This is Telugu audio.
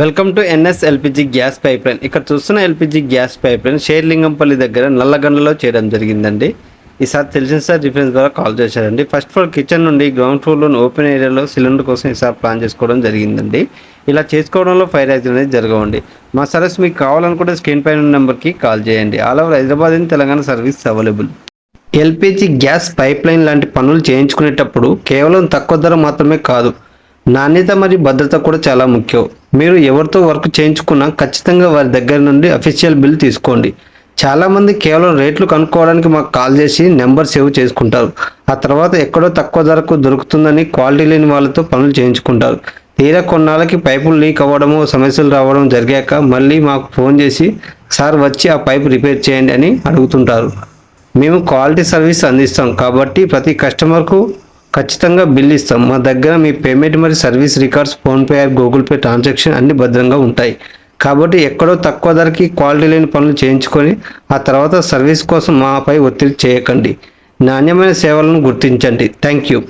Welcome to NS LPG gas pipe line. ఇక్కడ చూస్తున్న LPG gas pipe line Serilingampally దగ్గర నల్లగండలో చేయడం జరిగిందండి. ఈసారి తెలిసిన సార్ రిఫరెన్స్ ద్వారా కాల్ చేశారండి. ఫస్ట్ ఫ్లోర్ కిచెన్ నుండి గ్రౌండ్ ఫ్లోర్లోని ఓపెన్ ఏరియాలో సిలిండర్ కోసం ఈసారి ప్లాన్ చేసుకోవడం జరిగిందండి. ఇలా చేసుకోవడంలో ఫైర్ యాక్సిడెంట్ అనేది జరగవండి. మా సర్వీస్ మీకు కావాలనుకుంటే స్క్రీన్ పైన నెంబర్కి కాల్ చేయండి. All over Hyderabad and Telangana service available. LPG gas pipe line లాంటి పనులు చేయించుకునేటప్పుడు కేవలం తక్కువ ధర మాత్రమే కాదు, నాణ్యత మరియు భద్రత కూడా చాలా ముఖ్యం. మీరు ఎవరితో వర్క్ చేయించుకున్నా ఖచ్చితంగా వారి దగ్గర నుండి అఫీషియల్ బిల్ తీసుకోండి. చాలామంది కేవలం రేట్లు కనుక్కోవడానికి మాకు కాల్ చేసి నెంబర్ సేవ్ చేసుకుంటారు. ఆ తర్వాత ఎక్కడో తక్కువ ధరకు దొరుకుతుందని క్వాలిటీ లేని వాళ్ళతో పనులు చేయించుకుంటారు. తీరా కొన్నాళ్ళకి పైపులు లీక్ అవ్వడము, సమస్యలు రావడం జరిగాక మళ్ళీ మాకు ఫోన్ చేసి సార్ వచ్చి ఆ పైపు రిపేర్ చేయండి అని అడుగుతుంటారు. మేము క్వాలిటీ సర్వీస్ అందిస్తాం కాబట్టి ప్రతి కస్టమర్కు ఖచ్చితంగా బిల్ ఇస్తాం. మా దగ్గర మీ పేమెంట్ మరియు service records, PhonePe, Google pay transaction అన్ని భద్రంగా ఉంటాయి. కాబట్టి ఎక్కడో తక్కువ ధరకి క్వాలిటీ లేని పనులు చేయించుకొని ఆ తర్వాత సర్వీస్ కోసం మాపై ఒత్తిడి చేయకండి. నాణ్యమైన సేవలను గుర్తించండి. Thank you.